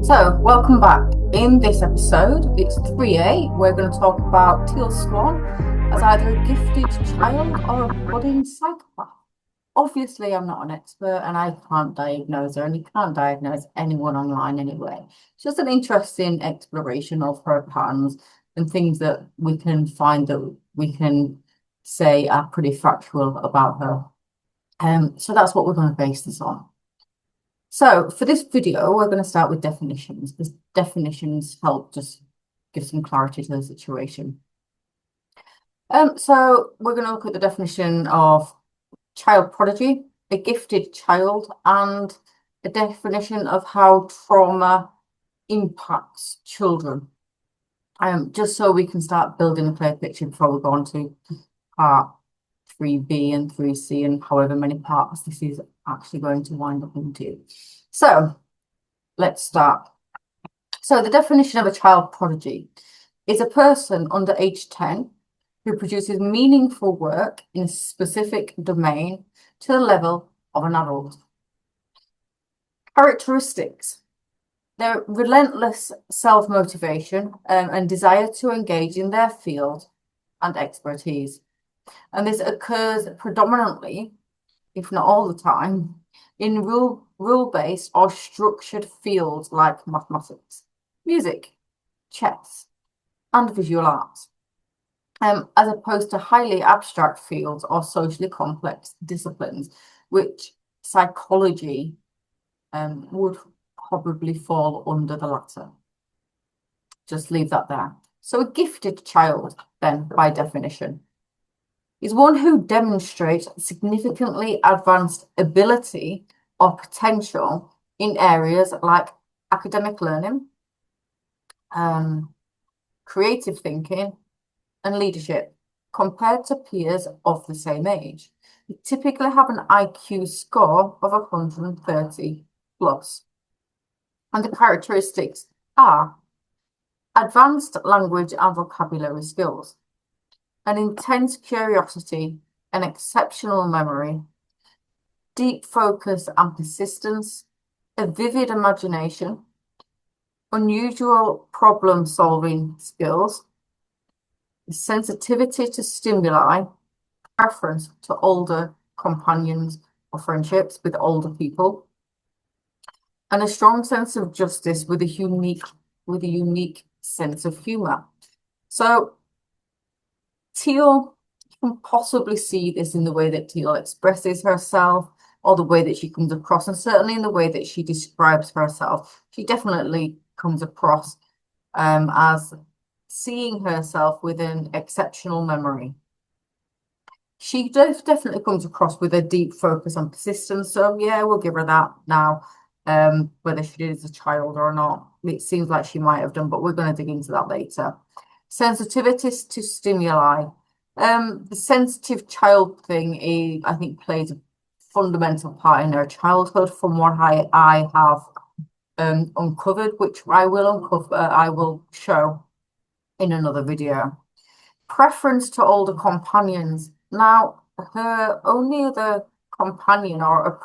So, welcome back. In this episode, it's 3A. We're going to talk about Teal Swan as either a gifted child or a budding psychopath. Obviously, I'm not an expert and I can't diagnose her, and you can't diagnose anyone online anyway. It's just an interesting exploration of her patterns and things that we can find that we can say are pretty factual about her. So that's what we're going to base this on. So for this video, we're going to start with definitions because definitions help just give some clarity to the situation. So we're going to look at the definition of child prodigy, a gifted child, and a definition of how trauma impacts children. Just so we can start building a clear picture before we go on to part 3B and 3C and however many parts this is actually going to wind up into. So let's start. So the definition of a child prodigy is a person under age 10 who produces meaningful work in a specific domain to the level of an adult. Characteristics. Their relentless self-motivation and desire to engage in their field and expertise. And this occurs predominantly, if not all the time, in rule-based or structured fields like mathematics, music, chess, and visual arts, as opposed to highly abstract fields or socially complex disciplines, which psychology would probably fall under the latter. Just leave that there. So a gifted child, then, by definition, is one who demonstrates significantly advanced ability or potential in areas like academic learning, creative thinking, and leadership compared to peers of the same age. They typically have an IQ score of 130 plus. And the characteristics are advanced language and vocabulary skills, an intense curiosity, an exceptional memory, deep focus and persistence, a vivid imagination, unusual problem-solving skills, sensitivity to stimuli, preference to older companions or friendships with older people, and a strong sense of justice with a unique sense of humor. So Teal, you can possibly see this in the way that Teal expresses herself or the way that she comes across, and certainly in the way that she describes herself. She definitely comes across as seeing herself with an exceptional memory. She definitely comes across with a deep focus on persistence. So yeah, we'll give her that now. Whether she did as a child or not, it seems like she might have done, but we're going to dig into that later. Sensitivities to stimuli. The sensitive child thing I think plays a fundamental part in their childhood from what I have uncovered, which I will show in another video. Preference to older companions. Now, her only other companion or a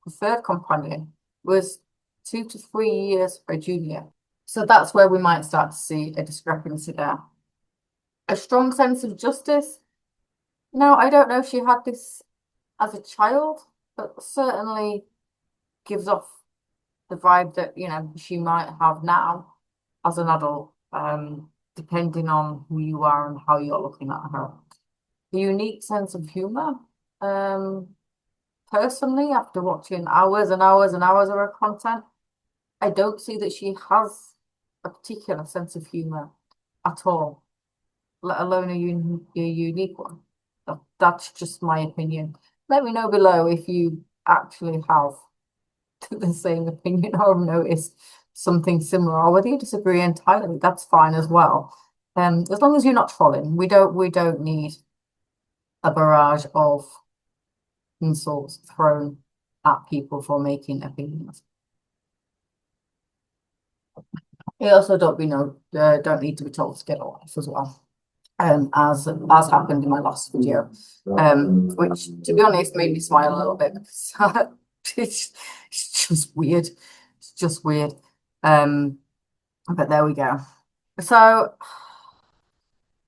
preferred companion was 2 to 3 years her junior. So that's where we might start to see a discrepancy there. A strong sense of justice. Now, I don't know if she had this as a child, but certainly gives off the vibe that, you know, she might have now as an adult, depending on who you are and how you're looking at her. A unique sense of humor. Personally, after watching hours and hours and hours of her content, I don't see that she has a particular sense of humor at all, let alone a unique one. That's just my opinion. Let me know below if you actually have the same opinion or have noticed something similar, or whether you disagree entirely. That's fine as well. As long as you're not trolling, we don't need a barrage of insults thrown at people for making opinions. You also don't need to be told to get a life as well. As happened in my last video, which to be honest made me smile a little bit because It's just weird. It's just weird. Um, but there we go. So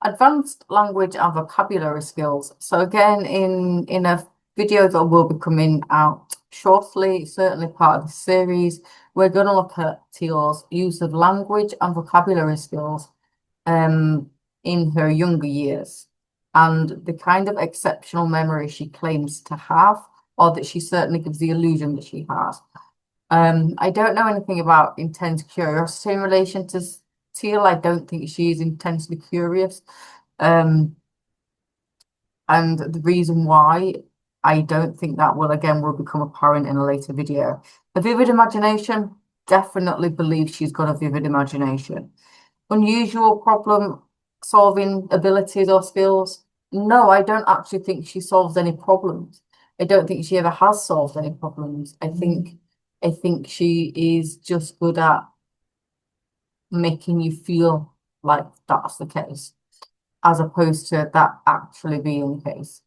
advanced language and vocabulary skills. So again, in a video that will be coming out shortly, certainly part of the series, we're going to look at Teal's use of language and vocabulary skills in her younger years and the kind of exceptional memory she claims to have, or that she certainly gives the illusion that she has. I don't know anything about intense curiosity in relation to Teal. I don't think she is intensely curious. And the reason why I don't think that will become apparent in a later video. A vivid imagination, definitely believe she's got a vivid imagination. Unusual problem solving abilities or skills. No, I don't actually think she solves any problems. I don't think she ever has solved any problems. I think she is just good at making you feel like that's the case, as opposed to that actually being the case.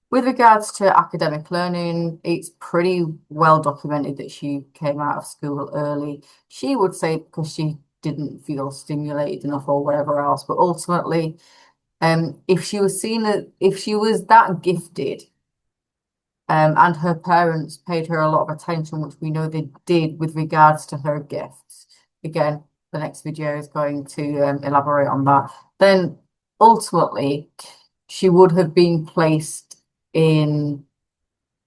With regards to academic learning, it's pretty well documented that she came out of school early. She would say because she didn't feel stimulated enough or whatever else, but ultimately, if she was if she was that gifted, and her parents paid her a lot of attention, which we know they did with regards to her gifts. Again, the next video is going to elaborate on that. Then ultimately, she would have been placed in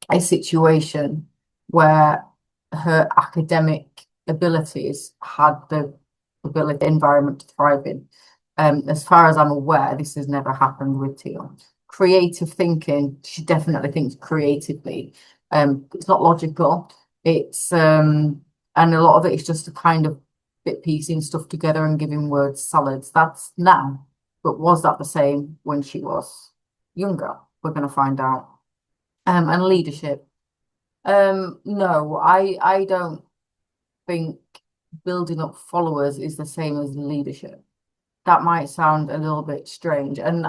a situation where her academic abilities had the ability environment to thrive in. As far as I'm aware, this has never happened with Teal. Creative thinking, she definitely thinks creatively. It's not logical. It's and a lot of it is just a kind of bit piecing stuff together and giving words salads. That's now. But was that the same when she was younger? We're going to find out. And leadership. No, I don't think building up followers is the same as leadership. That might sound a little bit strange. And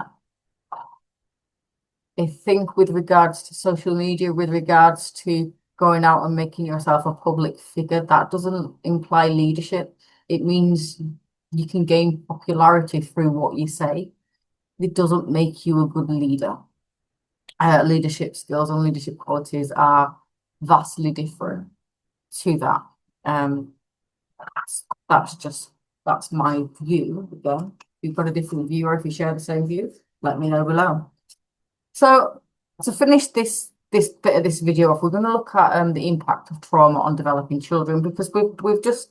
I think with regards to social media, with regards to going out and making yourself a public figure, that doesn't imply leadership. It means you can gain popularity through what you say. It doesn't make you a good leader. Leadership skills and leadership qualities are vastly different to that. That's my view. Again, if you've got a different view or if you share the same view, let me know below. So to finish this bit of this video off, we're going to look at the impact of trauma on developing children, because we've just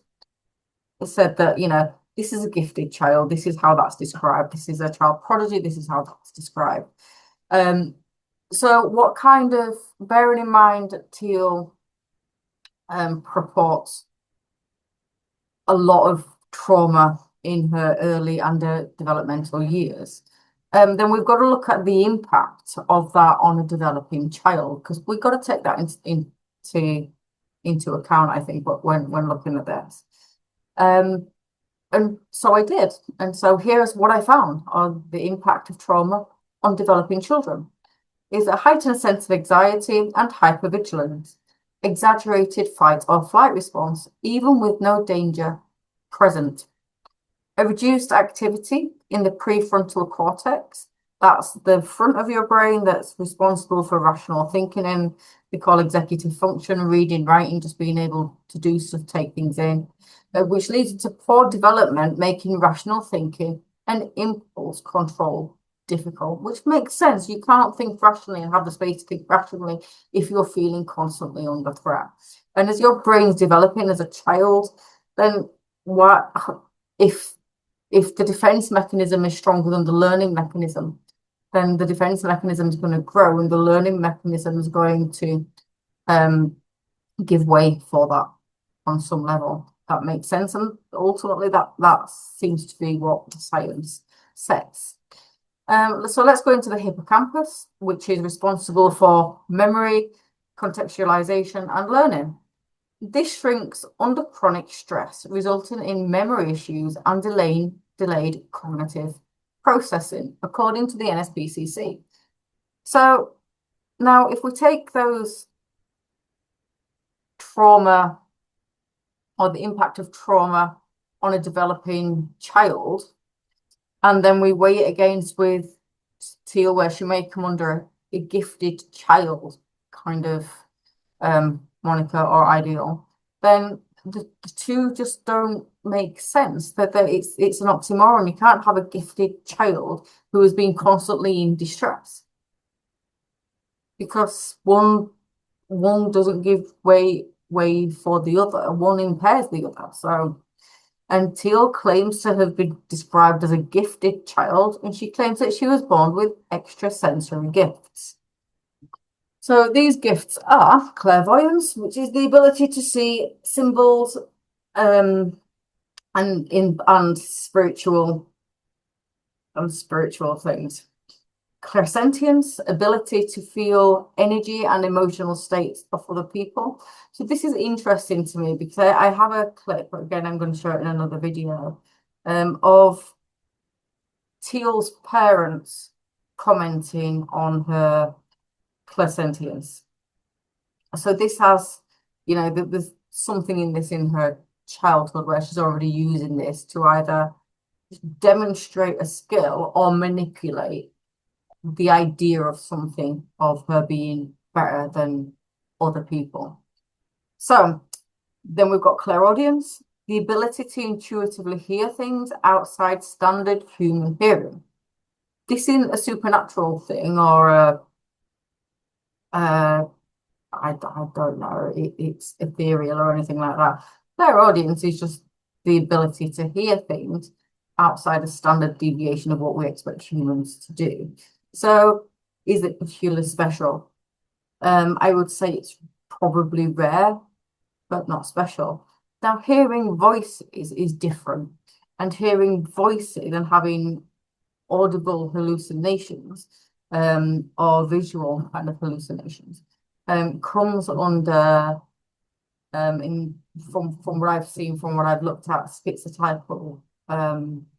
said that, you know, this is a gifted child, this is how that's described, this is a child prodigy, this is how that's described. So what kind of, bearing in mind Teal purports a lot of trauma in her early and developmental years, then we've got to look at the impact of that on a developing child, because we've got to take that into account, I think, but when looking at this. And so I did. And so here's what I found on the impact of trauma on developing children. Is a heightened sense of anxiety and hypervigilance, exaggerated fight or flight response, even with no danger present. A reduced activity in the prefrontal cortex, that's the front of your brain that's responsible for rational thinking, and we call executive function, reading, writing, just being able to do stuff, take things in, which leads to poor development, making rational thinking and impulse control difficult, which makes sense. You can't think rationally and have the space to think rationally if you're feeling constantly under threat. And as your brain's developing as a child, then what if the defense mechanism is stronger than the learning mechanism, then the defense mechanism is going to grow and the learning mechanism is going to give way for that on some level. That makes sense. And ultimately that seems to be what the science says. So let's go into the hippocampus, which is responsible for memory, contextualization, and learning. This shrinks under chronic stress, resulting in memory issues and delayed cognitive processing, according to the NSPCC. So now, if we take those trauma or the impact of trauma on a developing child, and then we weigh it against with Teal, where she may come under a gifted child kind of moniker or ideal, then the two just don't make sense. That it's an oxymoron. You can't have a gifted child who has been constantly in distress, because one doesn't give way for the other, one impairs the other. So, and Teal claims to have been described as a gifted child, and she claims that she was born with extrasensory gifts. So these gifts are clairvoyance, which is the ability to see symbols, and spiritual things. Clairsentience, ability to feel energy and emotional states of other people. So this is interesting to me because I have a clip, again, I'm going to show it in another video, of Teal's parents commenting on her clairsentience. So this has, there's something in this in her childhood where she's already using this to either demonstrate a skill or manipulate the idea of something, of her being better than other people. So then we've got clairaudience, the ability to intuitively hear things outside standard human hearing. This isn't a supernatural thing or I don't know, it's ethereal or anything like that. Clairaudience is just the ability to hear things outside a standard deviation of what we expect humans to do. So is it peculiarly special? I would say it's probably rare, but not special. Now, hearing voices is different, and hearing voices and having audible hallucinations, or visual kind of hallucinations, comes under, from what I've seen, from what I've looked at, schizotypal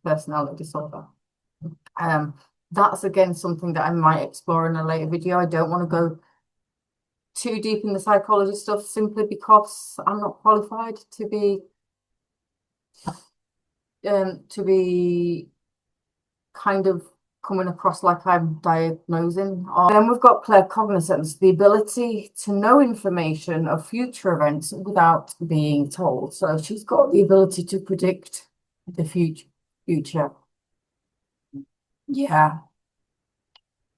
personality disorder. That's again something that I might explore in a later video. I don't want to go too deep in the psychology stuff simply because I'm not qualified to be kind of coming across like I'm diagnosing. Then we've got claircognizance, the ability to know information of future events without being told. So she's got the ability to predict the future. Yeah,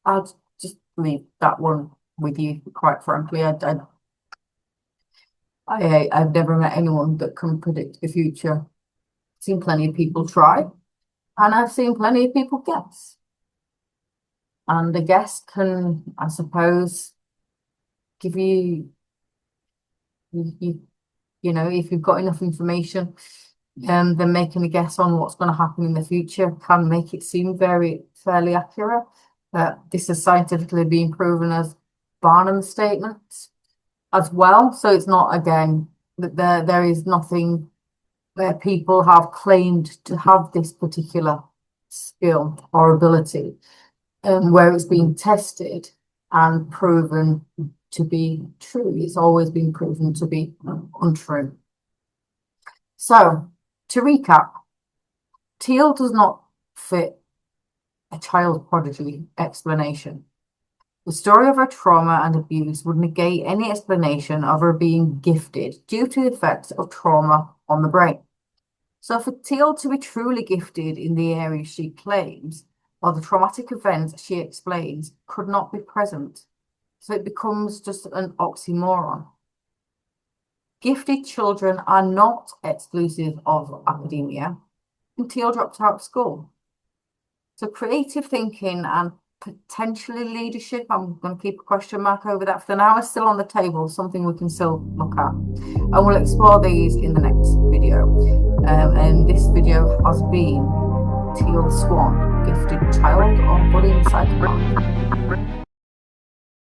I'll just leave that one with you, quite frankly. I've never met anyone that can predict the future. I've seen plenty of people try, and I've seen plenty of people guess. And a guess can, I suppose, give you, if you've got enough information, then making a guess on what's going to happen in the future can make it seem fairly accurate. This is scientifically being proven as Barnum statements as well. So it's not, again, that there is nothing where people have claimed to have this particular skill or ability, where it's been tested and proven to be true. It's always been proven to be untrue. So, to recap, Teal does not fit a child prodigy explanation. The story of her trauma and abuse would negate any explanation of her being gifted due to the effects of trauma on the brain. So for Teal to be truly gifted in the area she claims, or the traumatic events she explains could not be present. So it becomes just an oxymoron. Gifted children are not exclusive of academia, and Teal dropped out of school. So creative thinking and potentially leadership, I'm going to keep a question mark over that for now, is still on the table, something we can still look at. And we'll explore these in the next video. And this video has been Teal Swan, Gifted Child or Bullying Psychopath.